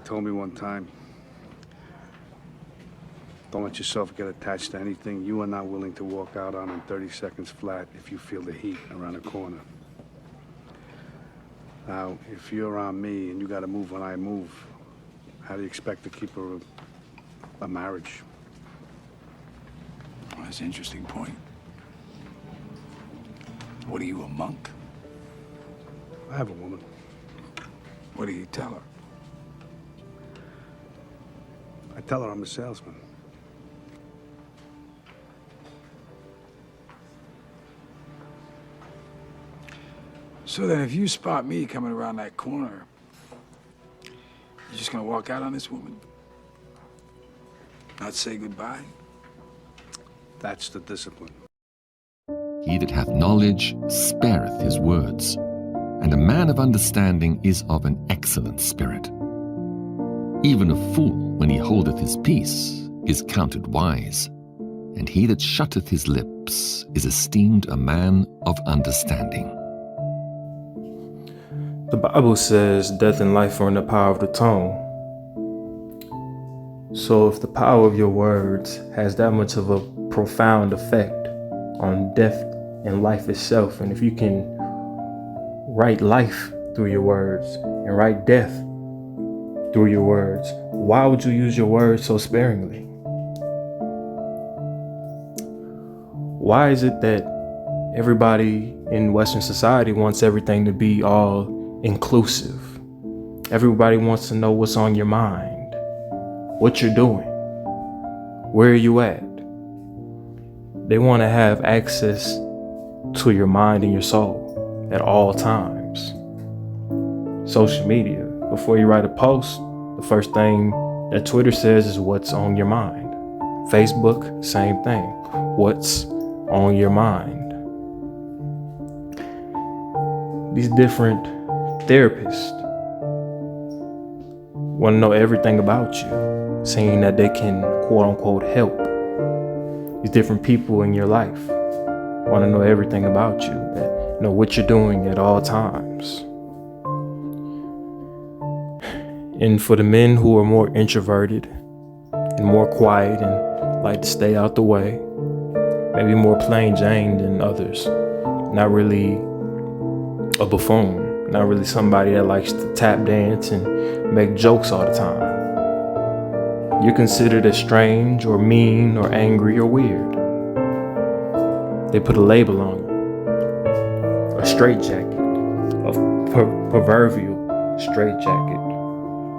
told me one time, don't let yourself get attached to anything you are not willing to walk out on in 30 seconds flat if you feel the heat around a corner. Now, if you're around me and you gotta move when I move, how do you expect to keep a marriage? Well, that's an interesting point. What are you, a monk? I have a woman. What do you tell her? I tell her I'm a salesman. So then if you spot me coming around that corner, you're just gonna walk out on this woman? Not say goodbye? That's the discipline. He that hath knowledge spareth his words, and a man of understanding is of an excellent spirit. Even a fool, when he holdeth his peace, is counted wise, and he that shutteth his lips is esteemed a man of understanding. The Bible says death and life are in the power of the tongue. So if the power of your words has that much of a profound effect on death and life itself, and if you can write life through your words and write death through your words, why would you use your words so sparingly? Why is it that everybody in Western society wants everything to be all inclusive? Everybody wants to know what's on your mind, what you're doing, where are you at. They want to have access to your mind and your soul at all times. Social media, before you write a post, the first thing that Twitter says is what's on your mind. Facebook, same thing. What's on your mind? These different therapists want to know everything about you, saying that they can quote unquote help. These different people in your life want to know everything about you, that know what you're doing at all times. And for the men who are more introverted and more quiet and like to stay out the way, maybe more plain Jane than others, not really a buffoon, not really somebody that likes to tap dance and make jokes all the time. You're considered as strange or mean or angry or weird. They put a label on you, a straitjacket, a proverbial straitjacket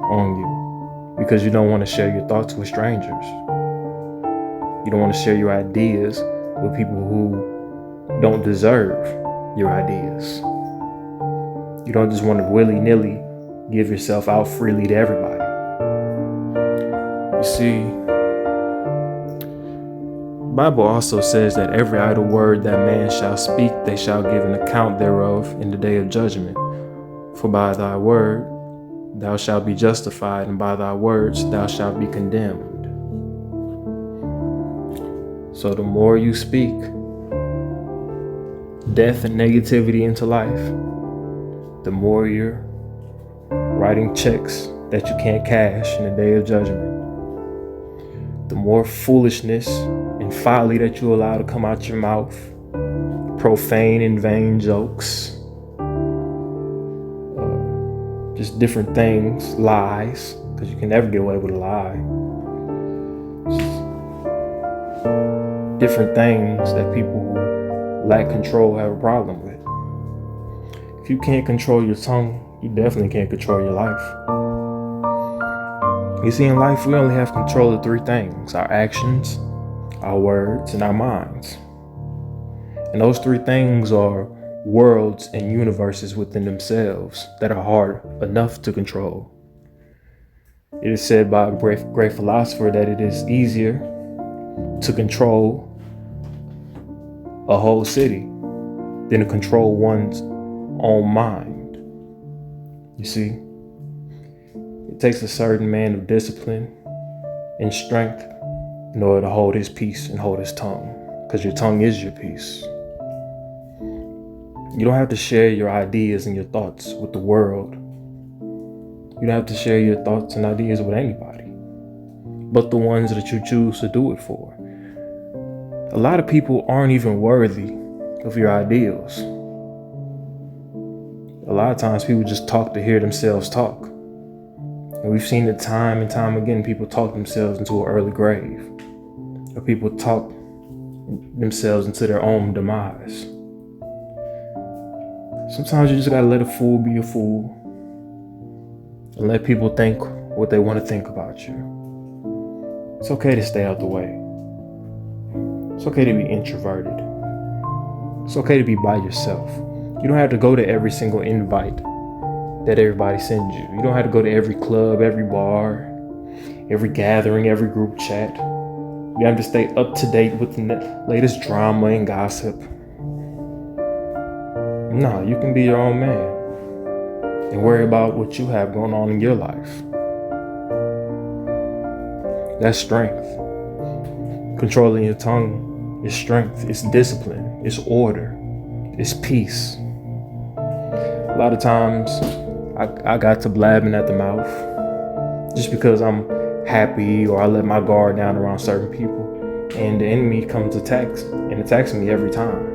on you, because you don't want to share your thoughts with strangers. You don't want to share your ideas with people who don't deserve your ideas. You don't just want to willy-nilly give yourself out freely to everybody. You see, the Bible also says that every idle word that man shall speak, they shall give an account thereof in the day of judgment. For by thy word thou shalt be justified, and by thy words thou shalt be condemned. So the more you speak death and negativity into life, the more you're writing checks that you can't cash in the day of judgment. The more foolishness and folly that you allow to come out your mouth, profane and vain jokes, just different things, lies, because you can never get away with a lie. Just different things that people who lack control have a problem with. If you can't control your tongue, you definitely can't control your life. You see, in life, we only have control of three things: our actions, our words, and our minds. And those three things are worlds and universes within themselves that are hard enough to control. It is said by a great philosopher that it is easier to control a whole city than to control one's own mind. You see, it takes a certain man of discipline and strength in order to hold his peace and hold his tongue, because your tongue is your peace. You don't have to share your ideas and your thoughts with the world. You don't have to share your thoughts and ideas with anybody, but the ones that you choose to do it for. A lot of people aren't even worthy of your ideals. A lot of times people just talk to hear themselves talk. And we've seen it time and time again. People talk themselves into an early grave. Or people talk themselves into their own demise. Sometimes you just gotta let a fool be a fool. And let people think what they want to think about you. It's okay to stay out the way. It's okay to be introverted. It's okay to be by yourself. You don't have to go to every single invite that everybody sends you. You don't have to go to every club, every bar, every gathering, every group chat. You have to stay up to date with the latest drama and gossip. No, you can be your own man and worry about what you have going on in your life. That's strength. Controlling your tongue is strength. It's discipline. It's order. It's peace. A lot of times I got to blabbing at the mouth just because I'm happy or I let my guard down around certain people, and the enemy comes attacks me every time.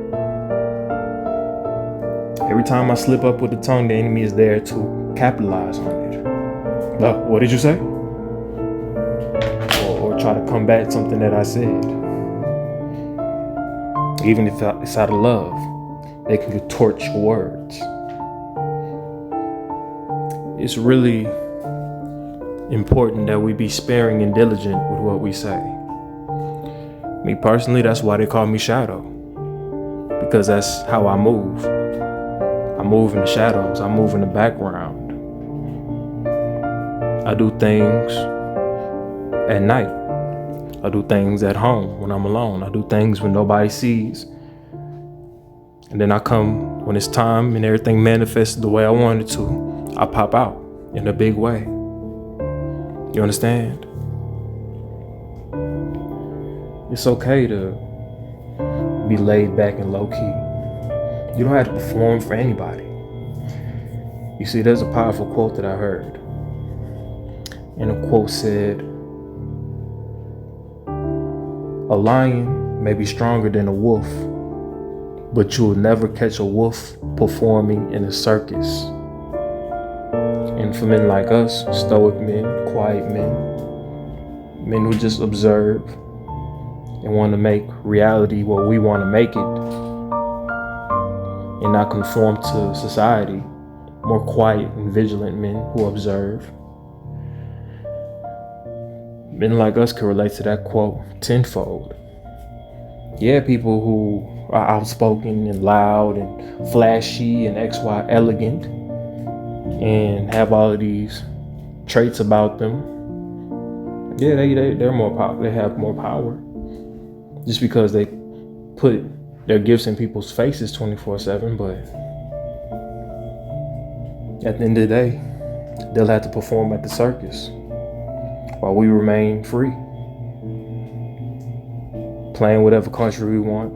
Every time I slip up with the tongue, the enemy is there to capitalize on it. What did you say? Or try to combat something that I said. Even if it's out of love, they can contort your words. It's really important that we be sparing and diligent with what we say. Me personally, that's why they call me Shadow, because that's how I move. I move in the shadows. I move in the background. I do things at night. I do things at home when I'm alone. I do things when nobody sees. And then I come when it's time and everything manifests the way I want it to. I pop out in a big way. You understand? It's okay to be laid back and low key. You don't have to perform for anybody. You see, there's a powerful quote that I heard. And the quote said, "A lion may be stronger than a wolf, but you will never catch a wolf performing in a circus." And for men like us, stoic men, quiet men who just observe and want to make reality what we want to make it and not conform to society, more quiet and vigilant men who observe. Men like us can relate to that quote tenfold. Yeah, people who are outspoken and loud and flashy and XY elegant and have all of these traits about them. Yeah, they're more powerful. They have more power just because they put their gifts in people's faces 24/7. But at the end of the day, they'll have to perform at the circus while we remain free, playing whatever country we want,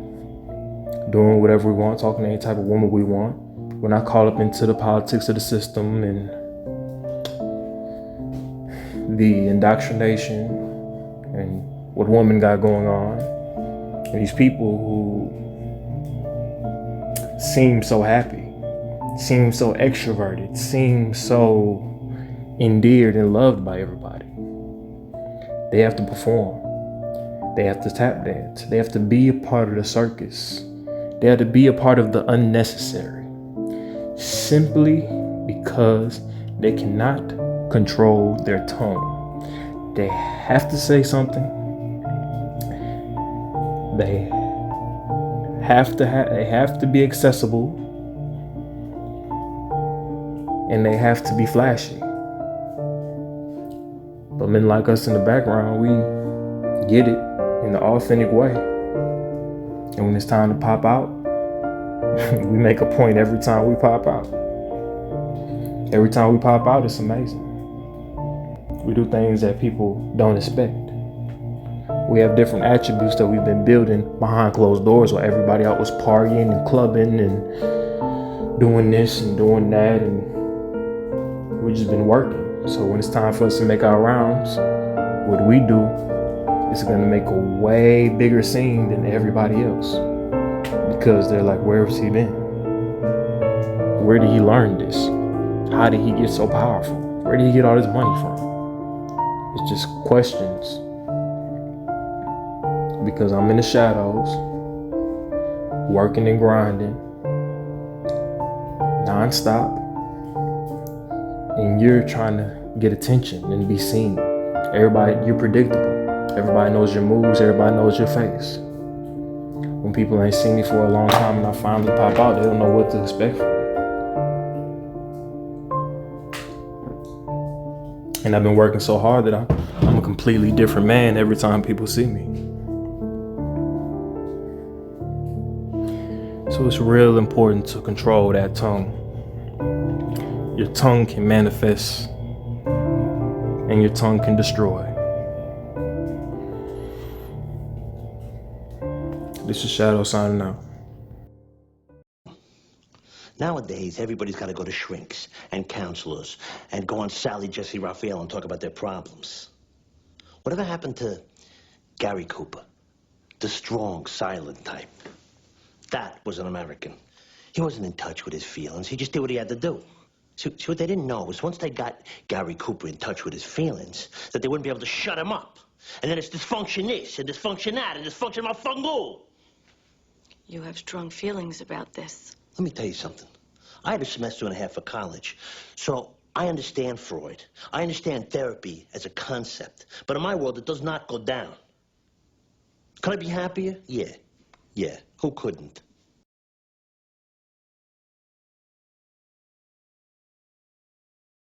doing whatever we want, talking to any type of woman we want. We're not caught up into the politics of the system and the indoctrination and what women got going on. And these people who seem so happy, seem so extroverted, seem so endeared and loved by everybody. They have to perform. They have to tap dance. They have to be a part of the circus. They have to be a part of the unnecessary. Simply because they cannot control their tongue. They have to say something. They have to be accessible. And they have to be flashy. But men like us in the background, we get it in the authentic way. And when it's time to pop out, we make a point every time we pop out. Every time we pop out, it's amazing. We do things that people don't expect. We have different attributes that we've been building behind closed doors while everybody out was partying and clubbing and doing this and doing that, and we've just been working. So when it's time for us to make our rounds, what we do is going to make a way bigger scene than everybody else. Because they're like, where has he been? Where did he learn this? How did he get so powerful? Where did he get all this money from? It's just questions. Because I'm in the shadows, working and grinding, nonstop, and you're trying to get attention and be seen. Everybody, you're predictable. Everybody knows your moves, everybody knows your face. When people ain't seen me for a long time and I finally pop out, they don't know what to expect from me. And I've been working so hard that I'm a completely different man every time people see me. So it's real important to control that tongue. Your tongue can manifest and your tongue can destroy. This is Shadow signing out. Nowadays, everybody's got to go to shrinks and counselors and go on Sally Jesse Raphael and talk about their problems. Whatever happened to Gary Cooper, the strong, silent type? That was an American. He wasn't in touch with his feelings. He just did what he had to do. See, what they didn't know was once they got Gary Cooper in touch with his feelings, that they wouldn't be able to shut him up. And then it's dysfunction this, and dysfunction that, and dysfunction mafungo. You have strong feelings about this. Let me tell you something. I had a semester and a half of college, so I understand Freud. I understand therapy as a concept. But in my world, it does not go down. Could I be happier? Yeah. Who couldn't?